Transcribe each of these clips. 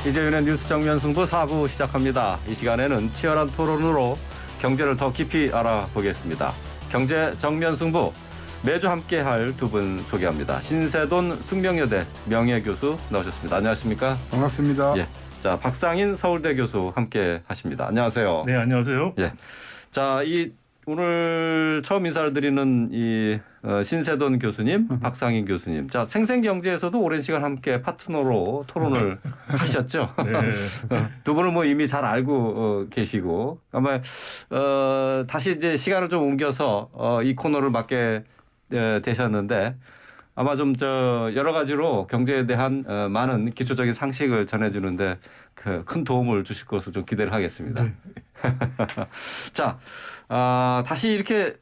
이재윤의 뉴스 정면 승부 4부 시작합니다. 이 시간에는 치열한 토론으로 경제를 더 깊이 알아보겠습니다. 경제 정면 승부 매주 함께할 두 분 소개합니다. 신세돈 숙명여대 명예교수 나오셨습니다. 안녕하십니까? 반갑습니다. 자, 박상인 서울대 교수 함께하십니다. 안녕하세요. 네, 안녕하세요. 자, 오늘 처음 인사를 드리는 신세돈 교수님, 박상인 교수님. 자, 생생경제에서도 오랜 시간 함께 파트너로 토론을 하셨죠. 네. 두 분은 뭐 이미 잘 알고 계시고 아마 다시 이제 시간을 좀 옮겨서 이 코너를 맡게 되셨는데 아마 좀 여러 가지로 경제에 대한 많은 기초적인 상식을 전해주는데 큰 도움을 주실 것으로 좀 기대를 하겠습니다. 네. 자, 다시 이렇게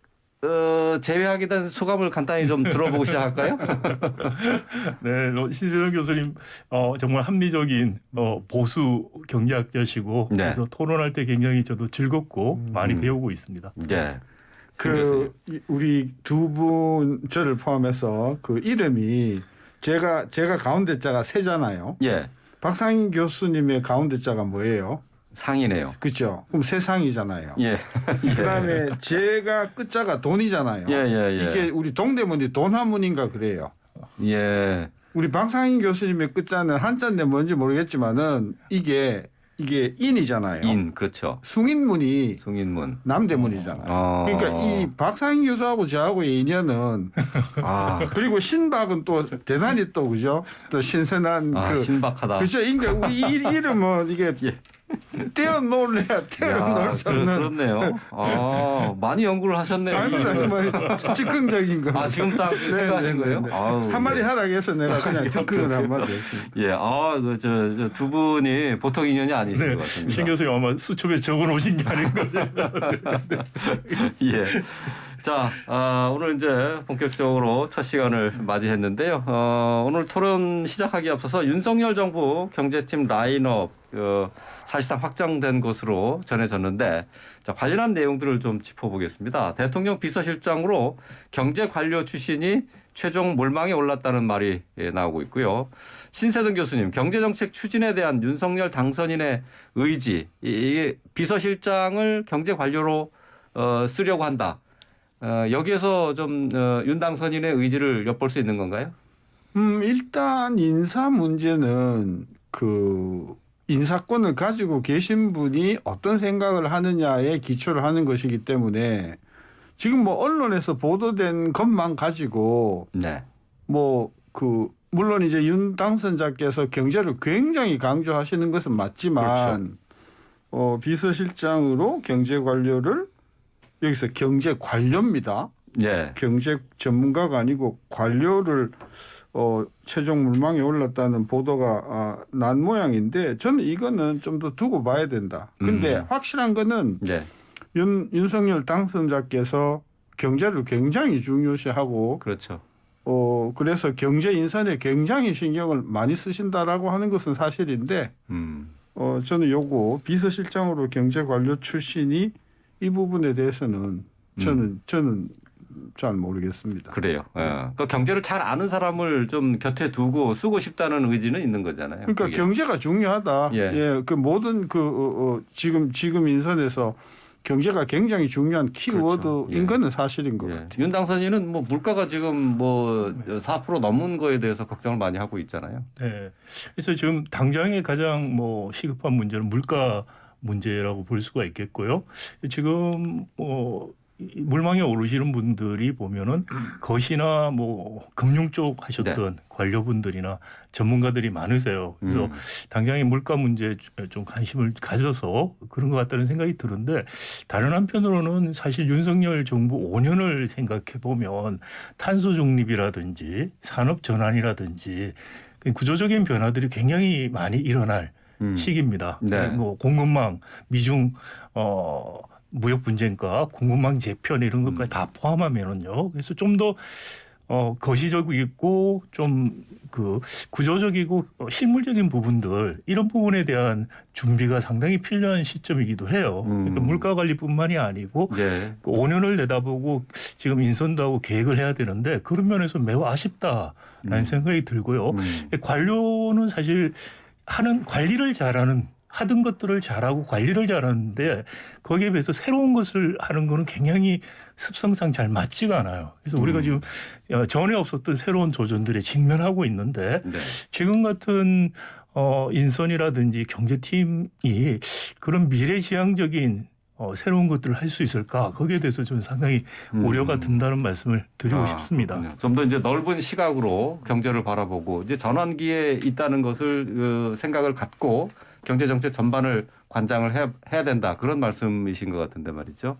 재회하게 된 소감을 간단히 좀 들어보고 시작할까요? 네, 신세동 교수님 정말 합리적인 보수 경제학자시고 네. 그래서 토론할 때 굉장히 저도 즐겁고 많이 배우고 있습니다. 네. 우리 두 분 저를 포함해서 그 이름이 제가 가운데 자가 세잖아요. 예. 박상인 교수님의 가운데 자가 뭐예요? 상이네요. 그렇죠. 그럼 세상이잖아요. 예. 그다음에 제가 끝자가 돈이잖아요. 예. 이게 우리 동대문이 돈화문인가 그래요. 예. 우리 박상인 교수님의 끝자는 한자인데 뭔지 모르겠지만은 이게 인이잖아요. 인, 그렇죠. 숭인문이 숭인문. 남대문이잖아요. 그러니까 이 박상인 교수하고 저하고의 인연은 그리고 신박은 또 대단히 또 그죠? 또 신선한 신박하다. 그죠? 그러니까 우리 이름은 이게 떼어놓을래야 떼어놓을 수 없는. 그렇네요. 많이 연구를 하셨네요. 아닙니다. 즉흥적인 거. 지금 딱 생각하신 거예요? 한마디 하락해서 내가 그냥 즉흥을 한마디 했습니다. 두 분이 보통 인연이 아니신 것 같습니다. 신 교수님 아마 수첩에 적어놓으신 게 아닌가 생각합니다. 예. 자, 오늘 이제 본격적으로 첫 시간을 맞이했는데요. 오늘 토론 시작하기 앞서서 윤석열 정부 경제팀 라인업 사실상 확정된 것으로 전해졌는데 자, 관련한 내용들을 좀 짚어보겠습니다. 대통령 비서실장으로 경제 관료 출신이 최종 몰망에 올랐다는 말이 나오고 있고요. 신세동 교수님, 경제정책 추진에 대한 윤석열 당선인의 의지, 이게 비서실장을 경제 관료로 쓰려고 한다. 여기에서 좀 윤 당선인의 의지를 엿볼 수 있는 건가요? 일단 인사 문제는 인사권을 가지고 계신 분이 어떤 생각을 하느냐에 기초를 하는 것이기 때문에 지금 뭐 언론에서 보도된 것만 가지고 물론 이제 윤 당선자께서 경제를 굉장히 강조하시는 것은 맞지만 비서실장으로 경제 관료를 여기서 경제 관료입니다. 경제 전문가가 아니고 관료를 최종 물망에 올랐다는 보도가 난 모양인데 저는 이거는 좀 더 두고 봐야 된다. 근데 확실한 거는 윤석열 당선자께서 경제를 굉장히 중요시하고 그렇죠. 그래서 경제 인선에 굉장히 신경을 많이 쓰신다라고 하는 것은 사실인데 저는 요거 비서실장으로 경제 관료 출신이 이 부분에 대해서는 저는 잘 모르겠습니다. 그래요. 그 경제를 잘 아는 사람을 좀 곁에 두고 쓰고 싶다는 의지는 있는 거잖아요. 그러니까 그게. 경제가 중요하다. 그 모든 지금 인선에서 경제가 굉장히 중요한 키워드인 거는 사실인 것 같아요. 윤 당선인은 뭐 물가가 지금 4% 넘는 거에 대해서 걱정을 많이 하고 있잖아요. 네. 그래서 지금 당장의 가장 시급한 문제는 물가 문제라고 볼 수가 있겠고요. 지금 물망에 오르시는 분들이 보면은 것이나 금융 쪽 하셨던 관료분들이나 전문가들이 많으세요. 그래서 당장의 물가 문제에 좀 관심을 가져서 그런 것 같다는 생각이 드는데 다른 한편으로는 사실 윤석열 정부 5년을 생각해 보면 탄소 중립이라든지 산업 전환이라든지 구조적인 변화들이 굉장히 많이 일어날 시기입니다. 공급망 미중 무역 분쟁과 공급망 재편 이런 것까지 다 포함하면은요. 그래서 좀 더 거시적이고 좀 구조적이고 실물적인 부분들 이런 부분에 대한 준비가 상당히 필요한 시점이기도 해요. 그러니까 물가 관리뿐만이 아니고 5년을 내다보고 지금 인선도 하고 계획을 해야 되는데 그런 면에서 매우 아쉽다라는 생각이 들고요. 관료는 사실 하는 관리를 잘하는 하던 것들을 잘하고 관리를 잘하는데 거기에 비해서 새로운 것을 하는 거는 굉장히 습성상 잘 맞지가 않아요. 그래서 우리가 지금 전에 없었던 새로운 도전들에 직면하고 있는데 네. 지금 같은 인선이라든지 경제팀이 그런 미래지향적인 새로운 것들을 할 수 있을까? 거기에 대해서 좀 상당히 우려가 든다는 말씀을 드리고 싶습니다. 좀 더 이제 넓은 시각으로 경제를 바라보고 이제 전환기에 있다는 것을 생각을 갖고 경제 정책 전반을 관장을 해야 된다 그런 말씀이신 것 같은데 말이죠.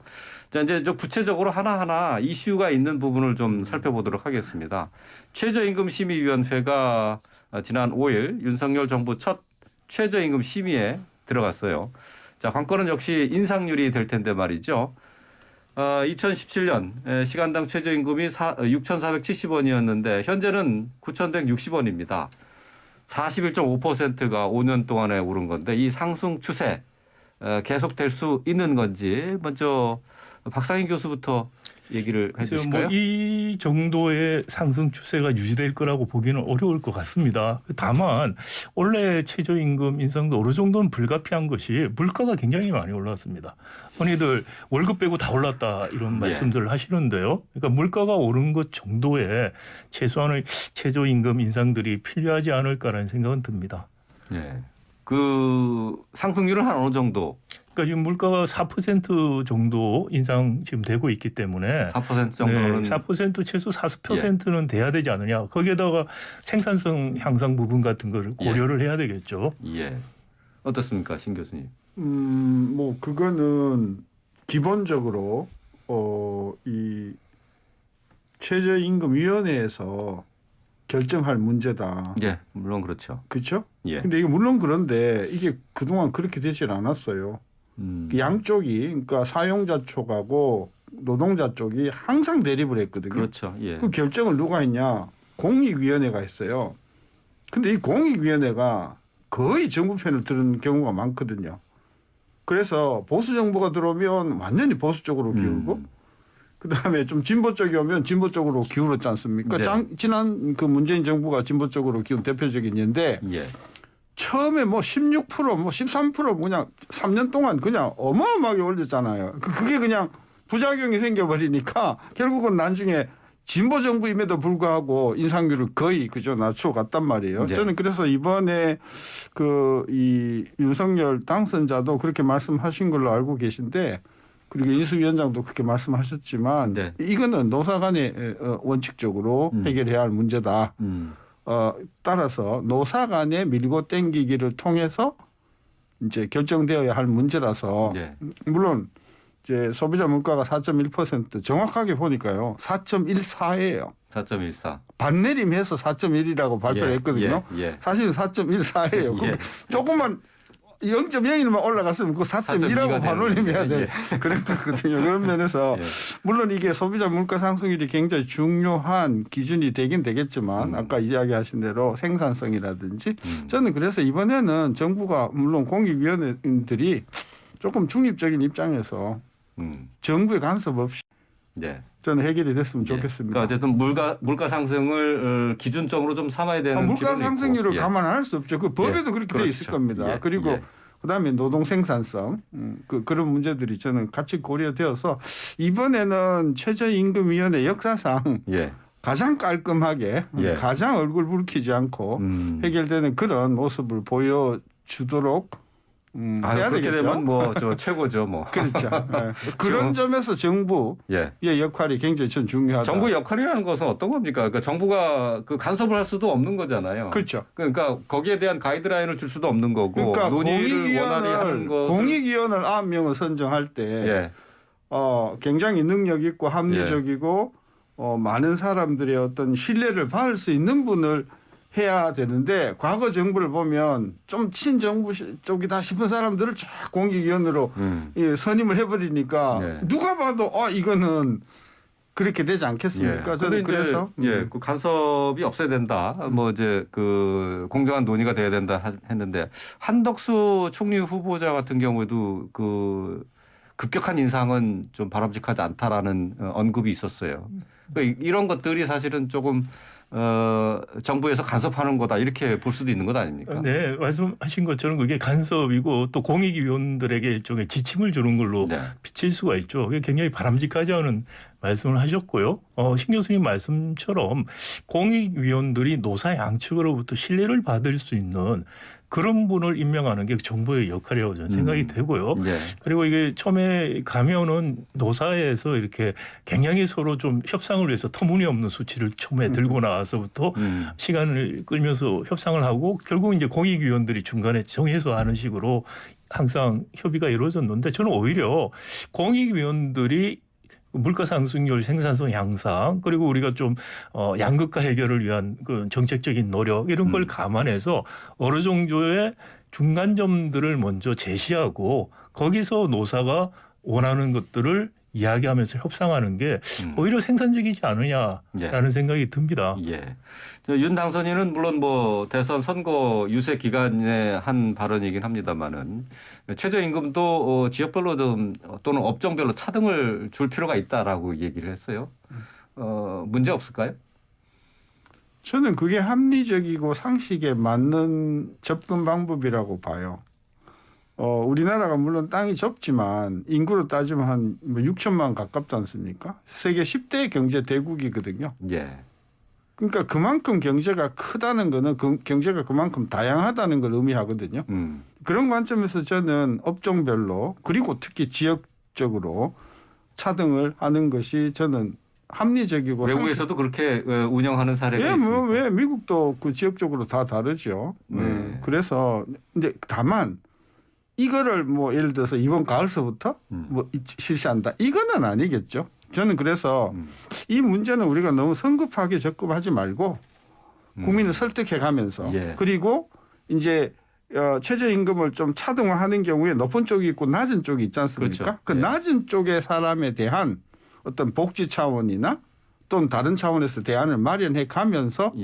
자 이제 좀 구체적으로 하나하나 이슈가 있는 부분을 좀 살펴보도록 하겠습니다. 최저임금심의위원회가 지난 5일 윤석열 정부 첫 최저임금 심의에 들어갔어요. 자, 관건은 역시 인상률이 될 텐데 말이죠. 2017년 시간당 최저임금이 6,470원이었는데 현재는 9,160원입니다. 41.5%가 5년 동안에 오른 건데 이 상승 추세 계속될 수 있는 건지 먼저 박상인 교수부터 얘기를 해주실까요? 이 정도의 상승 추세가 유지될 거라고 보기는 어려울 것 같습니다. 다만 원래 최저임금 인상도 어느 정도는 불가피한 것이 물가가 굉장히 많이 올랐습니다. 흔히들 월급 빼고 다 올랐다 이런 말씀들을 하시는데요. 그러니까 물가가 오른 것 정도의 최소한의 최저임금 인상들이 필요하지 않을까라는 생각은 듭니다. 네. 그 상승률은 한 어느 정도? 그러니까 지금 물가가 4% 정도 인상 지금 되고 있기 때문에 4% 정도는 4% 최소 4%는 돼야 되지 않느냐. 거기에다가 생산성 향상 부분 같은 걸 고려를 해야 되겠죠. 예. 어떻습니까, 신 교수님? 뭐 그거는 기본적으로 이 최저임금위원회에서 결정할 문제다. 예, 물론 그렇죠. 그렇죠? 예. 근데 이게 물론 그런데 이게 그동안 그렇게 되질 않았어요. 양쪽이 그러니까 사용자 쪽하고 노동자 쪽이 항상 대립을 했거든요. 그렇죠. 예. 그 결정을 누가 했냐? 공익위원회가 했어요. 근데 이 공익위원회가 거의 정부 편을 들은 경우가 많거든요. 그래서 보수 정부가 들어오면 완전히 보수 쪽으로 기울고 그다음에 좀 진보 쪽이 오면 진보 쪽으로 기울었지 않습니까? 네. 지난 그 문재인 정부가 진보 쪽으로 기운 대표적인 예인데 예. 처음에 뭐 16% 뭐 13% 그냥 3년 동안 그냥 어마어마하게 올렸잖아요. 그게 그냥 부작용이 생겨버리니까 결국은 나중에 진보 정부임에도 불구하고 인상률을 거의 그저 낮춰갔단 말이에요. 네. 저는 그래서 이번에 그 이 윤석열 당선자도 그렇게 말씀하신 걸로 알고 계신데 그리고 인수위원장도 그렇게 말씀하셨지만 네. 이거는 노사 간에 원칙적으로 해결해야 할 문제다. 따라서 노사 간에 밀고 땡기기를 통해서 이제 결정되어야 할 문제라서 네. 물론 이제 소비자 물가가 4.1% 정확하게 보니까요. 4.14예요. 4.14. 반내림해서 4.1이라고 발표를 했거든요. 예. 사실은 4.14예요. 예. 조금만 0.01만 올라갔으면 그 4.2라고 반올림해야 돼. 그런 거거든요. 그런 면에서 예. 물론 이게 소비자 물가 상승률이 굉장히 중요한 기준이 되긴 되겠지만 아까 이야기하신 대로 생산성이라든지 저는 그래서 이번에는 정부가 물론 공익위원회들이 조금 중립적인 입장에서 정부의 간섭 없이 네. 저는 해결이 됐으면 예. 좋겠습니다. 그러니까 어쨌든 물가 상승을 기준점으로 좀 삼아야 되는 물가 필요는 상승률을 있고. 감안할 수 없죠. 그 법에도 그렇게 돼 있을 그렇죠. 겁니다. 예. 그리고 예. 그다음에 노동 생산성 그런 문제들이 저는 같이 고려되어서 이번에는 최저임금위원회 역사상 예. 가장 깔끔하게 예. 가장 얼굴 붉히지 않고 해결되는 그런 모습을 보여주도록 해야 그렇게 되겠죠. 되면 뭐 저 최고죠, 뭐. 그렇죠. 네. 그런 점에서 정부의 예. 역할이 굉장히 전 중요하다. 정부의 역할이라는 것은 어떤 겁니까? 그러니까 정부가 그 간섭을 할 수도 없는 거잖아요. 그렇죠. 그러니까 거기에 대한 가이드라인을 줄 수도 없는 거고 그러니까 논의를 원활히 하는 거. 공익위원을 9명을 선정할 때 예. 굉장히 능력 있고 합리적이고 많은 사람들의 어떤 신뢰를 받을 수 있는 분을 해야 되는데 과거 정부를 보면 좀 친정부 쪽이다 싶은 사람들을 쫙 공익위원으로 선임을 해버리니까 예. 누가 봐도 이거는 그렇게 되지 않겠습니까? 저는 그래서 그 간섭이 없어야 된다. 뭐 이제 그 공정한 논의가 돼야 된다 했는데 한덕수 총리 후보자 같은 경우에도 그 급격한 인상은 좀 바람직하지 않다라는 언급이 있었어요. 그러니까 이런 것들이 사실은 조금 정부에서 간섭하는 거다 이렇게 볼 수도 있는 것 아닙니까? 네, 말씀하신 것처럼 그게 간섭이고 또 공익위원들에게 일종의 지침을 주는 걸로 네. 비칠 수가 있죠. 그게 굉장히 바람직하지 않은 말씀을 하셨고요. 신 교수님 말씀처럼 공익위원들이 노사 양측으로부터 신뢰를 받을 수 있는 그런 분을 임명하는 게 정부의 역할이라고 저는 생각이 되고요. 네. 그리고 이게 처음에 가면은 노사에서 이렇게 굉장히 서로 좀 협상을 위해서 터무니없는 수치를 처음에 들고 나와서부터 시간을 끌면서 협상을 하고 결국 이제 공익위원들이 중간에 정해서 하는 식으로 항상 협의가 이루어졌는데 저는 오히려 공익위원들이 물가 상승률, 생산성 향상, 그리고 우리가 좀 양극화 해결을 위한 그 정책적인 노력 이런 걸 감안해서 어느 정도의 중간점들을 먼저 제시하고 거기서 노사가 원하는 것들을 이야기하면서 협상하는 게 오히려 생산적이지 않느냐라는 생각이 듭니다. 예. 윤 당선인은 물론 뭐 대선 선거 유세 기간에 한 발언이긴 합니다만은 최저임금도 지역별로 또는 업종별로 차등을 줄 필요가 있다라고 얘기를 했어요. 문제 없을까요? 저는 그게 합리적이고 상식에 맞는 접근 방법이라고 봐요. 우리나라가 물론 땅이 좁지만 인구로 따지면 한 6천만 가깝지 않습니까? 세계 10대 경제 대국이거든요. 예. 그러니까 그만큼 경제가 크다는 거는 경제가 그만큼 다양하다는 걸 의미하거든요. 그런 관점에서 저는 업종별로 그리고 특히 지역적으로 차등을 하는 것이 저는 합리적이고 외국에서도 그렇게 운영하는 사례가 예, 있습니까? 왜 미국도 그 지역적으로 다 다르죠. 그래서 이제 다만 이거를 뭐 예를 들어서 이번 가을서부터 뭐 실시한다 이거는 아니겠죠. 저는 그래서 이 문제는 우리가 너무 성급하게 접근하지 말고 국민을 설득해가면서 그리고 이제 최저임금을 좀 차등화하는 경우에 높은 쪽이 있고 낮은 쪽이 있지 않습니까? 그렇죠. 그 낮은 쪽의 사람에 대한 어떤 복지 차원이나 또는 다른 차원에서 대안을 마련해 가면서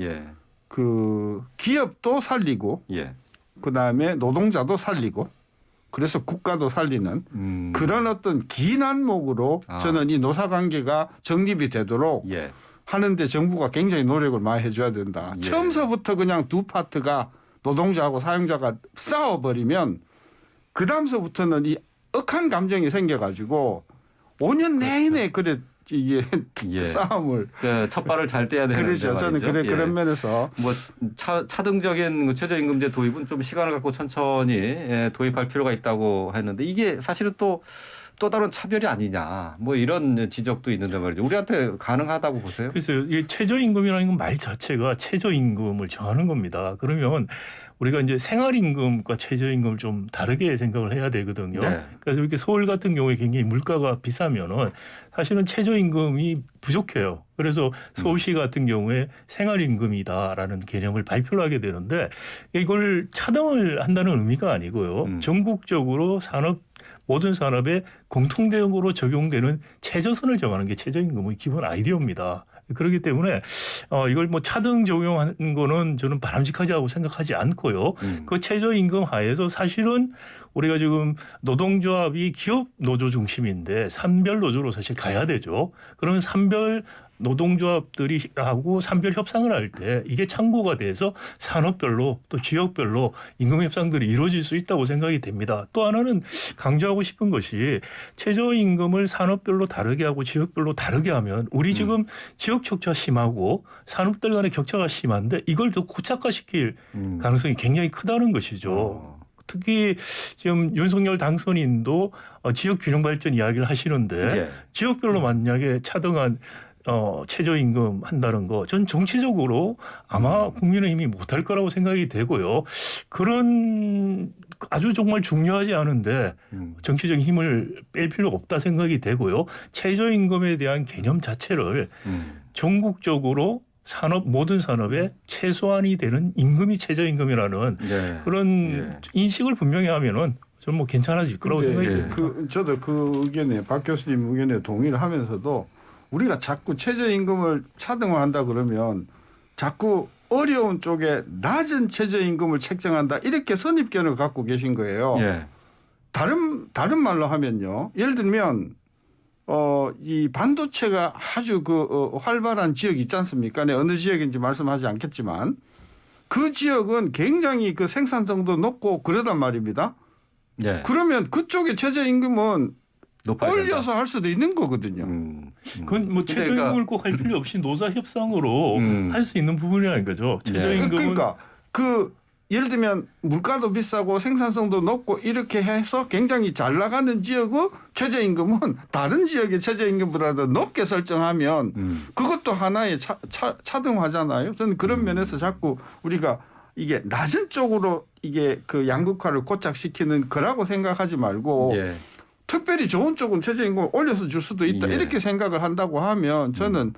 그 기업도 살리고 그다음에 노동자도 살리고 그래서 국가도 살리는 그런 어떤 긴 안목으로 저는 이 노사관계가 정립이 되도록 하는데 정부가 굉장히 노력을 많이 해줘야 된다. 처음서부터 그냥 두 파트가 노동자하고 사용자가 싸워버리면 그 다음서부터는 이 억한 감정이 생겨가지고 5년 내내 그래 이게 싸움을 첫 발을 잘 떼야 되는데 그렇죠. 저는 그런 면에서 뭐 차등적인 최저임금제 도입은 좀 시간을 갖고 천천히 도입할 필요가 있다고 했는데 이게 사실은 또 다른 차별이 아니냐 뭐 이런 지적도 있는데 말이죠. 우리한테 가능하다고 보세요? 그래서 이 최저임금이라는 건 말 자체가 최저임금을 정하는 겁니다. 그러면 우리가 이제 생활임금과 최저임금을 좀 다르게 생각을 해야 되거든요. 그래서 이렇게 서울 같은 경우에 굉장히 물가가 비싸면은 사실은 최저임금이 부족해요. 그래서 서울시 같은 경우에 생활임금이다라는 개념을 발표를 하게 되는데 이걸 차등을 한다는 의미가 아니고요. 전국적으로 모든 산업에 공통적으로 적용되는 최저선을 정하는 게 최저임금의 기본 아이디어입니다. 그렇기 때문에 이걸 뭐 차등 적용하는 거는 저는 바람직하다고 생각하지 않고요. 그 최저임금 하에서 사실은 우리가 지금 노동조합이 기업 노조 중심인데 산별 노조로 사실 가야 되죠. 그러면 산별 노동조합들이 하고 산별 협상을 할 때 이게 참고가 돼서 산업별로 또 지역별로 임금 협상들이 이루어질 수 있다고 생각이 됩니다. 또 하나는 강조하고 싶은 것이 최저임금을 산업별로 다르게 하고 지역별로 다르게 하면 우리 지금 지역 격차 심하고 산업들 간의 격차가 심한데 이걸 더 고착화시킬 가능성이 굉장히 크다는 것이죠. 특히 지금 윤석열 당선인도 지역 균형 발전 이야기를 하시는데 지역별로 만약에 차등한 최저임금 한다는 거 전 정치적으로 아마 국민의힘이 못할 거라고 생각이 되고요. 그런 아주 정말 중요하지 않은데 정치적인 힘을 뺄 필요가 없다 생각이 되고요. 최저임금에 대한 개념 자체를 전국적으로 모든 산업에 최소한이 되는 임금이 최저임금이라는 그런 인식을 분명히 하면은 저는 뭐 괜찮아질 거라고 생각이 듭니다. 저도 그 의견에 박 교수님 의견에 동의를 하면서도 우리가 자꾸 최저임금을 차등화한다 그러면 자꾸 어려운 쪽에 낮은 최저임금을 책정한다 이렇게 선입견을 갖고 계신 거예요. 다른 말로 하면요. 예를 들면 이 반도체가 아주 활발한 지역이 있지 않습니까? 네, 어느 지역인지 말씀하지 않겠지만 그 지역은 굉장히 그 생산성도 높고 그러단 말입니다. 네. 그러면 그쪽의 최저임금은 올려서 할 수도 있는 거거든요. 그건 뭐 최저임금을 꼭 할 필요 없이 노사 협상으로 할 수 있는 부분이라는 거죠. 최저임금은 그러니까 예를 들면 물가도 비싸고 생산성도 높고 이렇게 해서 굉장히 잘 나가는 지역의 최저임금은 다른 지역의 최저임금보다도 높게 설정하면 그것도 하나의 차등화잖아요. 저는 그런 면에서 자꾸 우리가 이게 낮은 쪽으로 이게 그 양극화를 고착시키는 거라고 생각하지 말고 예. 특별히 좋은 쪽은 최저임금을 올려서 줄 수도 있다. 예. 이렇게 생각을 한다고 하면 저는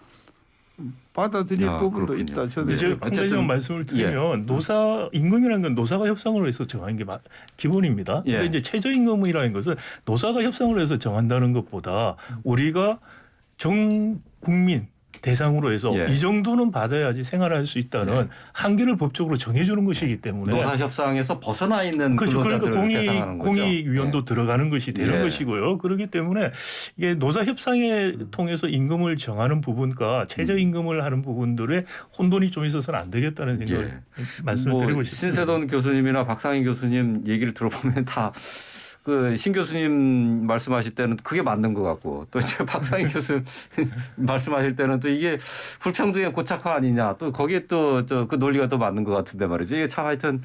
받아들일 부분도 그렇군요. 있다. 저는 이제 한 가지 좀 말씀을 드리면 노사 임금이라는 건 노사가 협상을 해서 정하는 게 기본입니다. 예. 근데 이제 최저임금이라는 것은 노사가 협상을 해서 정한다는 것보다 우리가 전 국민 대상으로 해서 예. 이 정도는 받아야지 생활할 수 있다는 한계를 법적으로 정해주는 것이기 때문에 노사 협상에서 벗어나 있는 그렇죠. 그러니까 근로자들을 대상하는 거죠. 공익위원도 예. 들어가는 것이 되는 예. 것이고요. 그렇기 때문에 이게 노사 협상에 통해서 임금을 정하는 부분과 최저임금을 하는 부분들의 혼돈이 좀 있어서는 안 되겠다는 생각을 말씀을 드리고 싶습니다. 신세돈 교수님이나 박상희 교수님 얘기를 들어보면 다 그 신 교수님 말씀하실 때는 그게 맞는 것 같고 또 이제 박상희 교수 말씀하실 때는 또 이게 불평등의 고착화 아니냐 또 거기에 또 그 논리가 또 맞는 것 같은데 말이죠. 이게 참 하여튼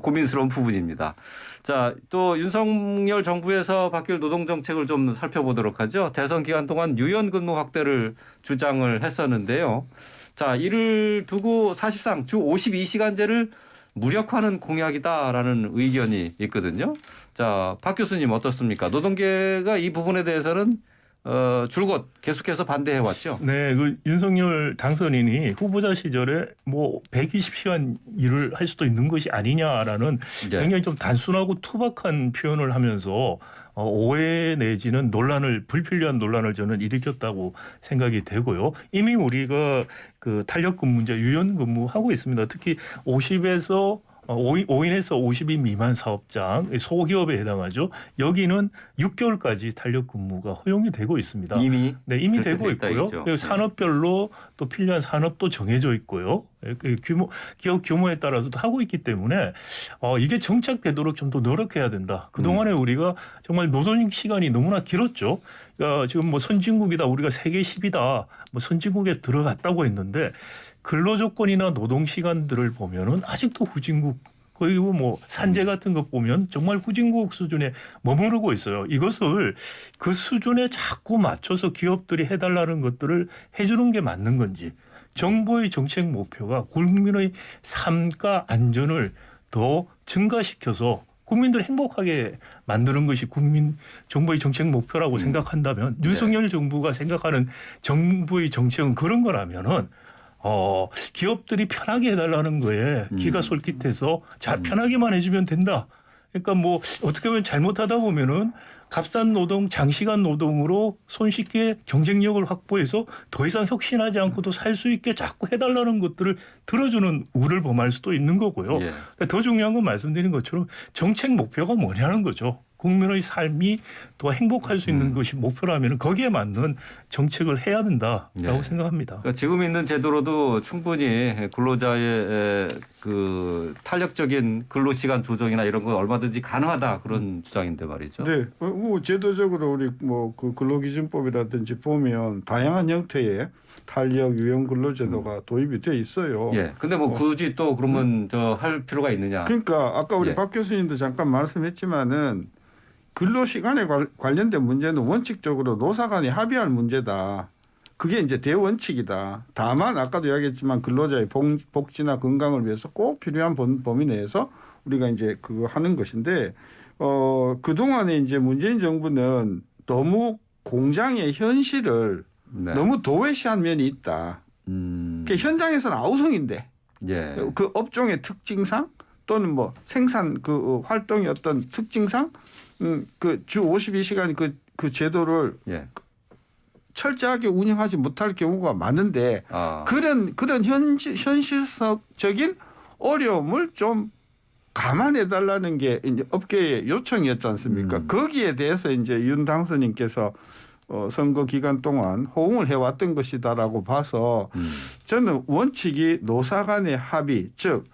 고민스러운 부분입니다. 자, 또 윤석열 정부에서 바뀔 노동 정책을 좀 살펴보도록 하죠. 대선 기간 동안 유연 근무 확대를 주장을 했었는데요. 자, 이를 두고 사실상 주 52시간제를 무력화하는 공약이다라는 의견이 있거든요. 자, 박 교수님 어떻습니까? 노동계가 이 부분에 대해서는 줄곧 계속해서 반대해 왔죠. 네, 그 윤석열 당선인이 후보자 시절에 뭐 120시간 일을 할 수도 있는 것이 아니냐라는 굉장히 좀 단순하고 투박한 표현을 하면서 오해 내지는 불필요한 논란을 저는 일으켰다고 생각이 되고요. 이미 우리가 그 탄력 근무제 유연 근무하고 있습니다. 특히 50에서 5인에서 50인 미만 사업장 소기업에 해당하죠. 여기는 6개월까지 탄력 근무가 허용이 되고 있습니다. 이미 되고 있고요. 그리고 산업별로 또 필요한 산업도 정해져 있고요. 기업 규모에 따라서도 하고 있기 때문에 이게 정착되도록 좀 더 노력해야 된다. 그동안에 우리가 정말 노동 시간이 너무나 길었죠. 그러니까 지금 뭐 선진국이다. 우리가 세계 10이다. 뭐 선진국에 들어갔다고 했는데 근로조건이나 노동시간들을 보면은 아직도 후진국 그리고 뭐 산재 같은 것 보면 정말 후진국 수준에 머무르고 있어요. 이것을 그 수준에 자꾸 맞춰서 기업들이 해달라는 것들을 해주는 게 맞는 건지 정부의 정책 목표가 국민의 삶과 안전을 더 증가시켜서 국민들을 행복하게 만드는 것이 정부의 정책 목표라고 생각한다면 윤석열 정부가 생각하는 정부의 정책은 그런 거라면은 기업들이 편하게 해달라는 거에 기가 솔깃해서 편하게만 해주면 된다. 그러니까 뭐 어떻게 보면 잘못하다 보면은 값싼 노동, 장시간 노동으로 손쉽게 경쟁력을 확보해서 더 이상 혁신하지 않고도 살 수 있게 자꾸 해달라는 것들을 들어주는 우를 범할 수도 있는 거고요. 예. 그러니까 더 중요한 건 말씀드린 것처럼 정책 목표가 뭐냐는 거죠. 국민의 삶이 더 행복할 수 있는 것이 목표라면 거기에 맞는 정책을 해야 된다라고 생각합니다. 그러니까 지금 있는 제도로도 충분히 근로자의 그 탄력적인 근로시간 조정이나 이런 건 얼마든지 가능하다 그런 주장인데 말이죠. 네, 뭐 제도적으로 우리 뭐 그 근로기준법이라든지 보면 다양한 형태의 탄력 유연 근로제도가 도입이 돼 있어요. 예. 근데 뭐 굳이 또 그러면 할 필요가 있느냐? 그러니까 아까 우리 박 교수님도 잠깐 말씀했지만은 근로시간에 관련된 문제는 원칙적으로 노사 간에 합의할 문제다. 그게 이제 대원칙이다. 다만 아까도 이야기했지만 근로자의 복지나 건강을 위해서 꼭 필요한 범위 내에서 우리가 이제 그거 하는 것인데 그동안에 이제 문재인 정부는 너무 공장의 현실을 너무 도외시한 면이 있다. 그러니까 현장에서는 아우성인데 그 업종의 특징상 또는 뭐 생산 그 활동의 어떤 특징상 그 주 52시간 그 제도를 철저하게 운영하지 못할 경우가 많은데 그런 현실적인 어려움을 좀 감안해 달라는 게 이제 업계의 요청이었지 않습니까? 거기에 대해서 이제 윤 당선인께서 선거 기간 동안 호응을 해왔던 것이다라고 봐서 저는 원칙이 노사 간의 합의, 즉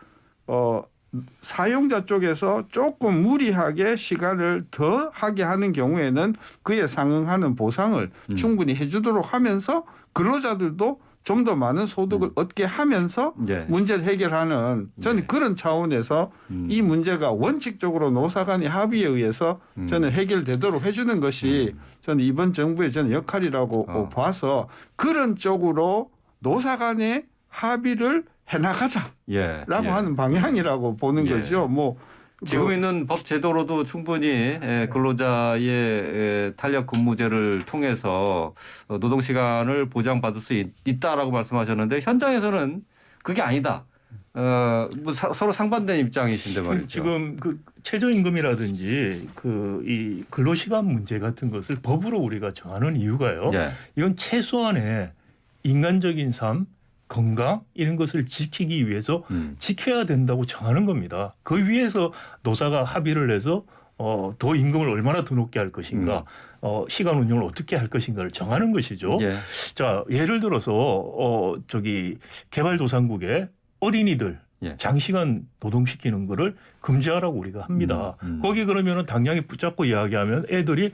사용자 쪽에서 조금 무리하게 시간을 더 하게 하는 경우에는 그에 상응하는 보상을 충분히 해주도록 하면서 근로자들도 좀 더 많은 소득을 얻게 하면서 문제를 해결하는 저는 그런 차원에서 이 문제가 원칙적으로 노사 간의 합의에 의해서 저는 해결되도록 해주는 것이 저는 이번 정부의 저는 역할이라고 봐서 그런 쪽으로 노사 간의 합의를 해나가자라고 하는 방향이라고 보는 거죠. 뭐 지금 있는 법 제도로도 충분히 근로자의 탄력 근무제를 통해서 노동 시간을 보장받을 수 있다라고 말씀하셨는데 현장에서는 그게 아니다. 뭐 서로 상반된 입장이신데 말이죠. 지금 그 최저임금이라든지 이 근로시간 문제 같은 것을 법으로 우리가 정하는 이유가요. 이건 최소한의 인간적인 삶, 건강 이런 것을 지키기 위해서 지켜야 된다고 정하는 겁니다. 그 위해서 노사가 합의를 해서 더 임금을 얼마나 더 높게 할 것인가, 시간 운영을 어떻게 할 것인가를 정하는 것이죠. 자, 예를 들어서 개발도상국의 어린이들 장시간 노동시키는 거를 금지하라고 우리가 합니다. 거기 그러면은 당장에 붙잡고 이야기하면 애들이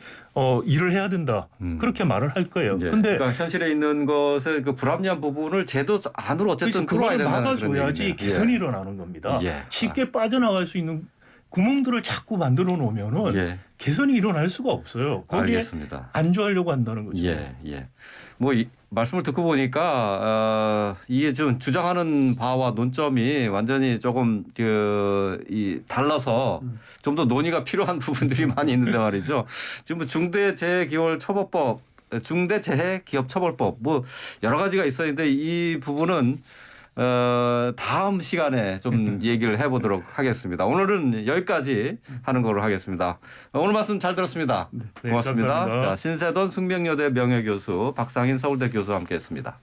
일을 해야 된다. 그렇게 말을 할 거예요. 근데 그러니까 현실에 있는 것의 그 불합리한 부분을 제도 안으로 어쨌든 들어와야 그걸 된다는 막아줘야지 개선이 일어나는 겁니다. 쉽게 빠져나갈 수 있는 구멍들을 자꾸 만들어 놓으면은 개선이 일어날 수가 없어요. 거기에 알겠습니다. 안주하려고 한다는 거죠. 뭐 말씀을 듣고 보니까 이게 좀 주장하는 바와 논점이 완전히 조금 달라서 좀 더 논의가 필요한 부분들이 많이 있는데 말이죠. 지금 중대재해기업처벌법 뭐 여러 가지가 있었는데 이 부분은 다음 시간에 좀 얘기를 해보도록 하겠습니다. 오늘은 여기까지 하는 걸로 하겠습니다. 오늘 말씀 잘 들었습니다. 고맙습니다. 감사합니다. 자, 신세돈 숙명여대 명예교수 박상인 서울대 교수와 함께했습니다.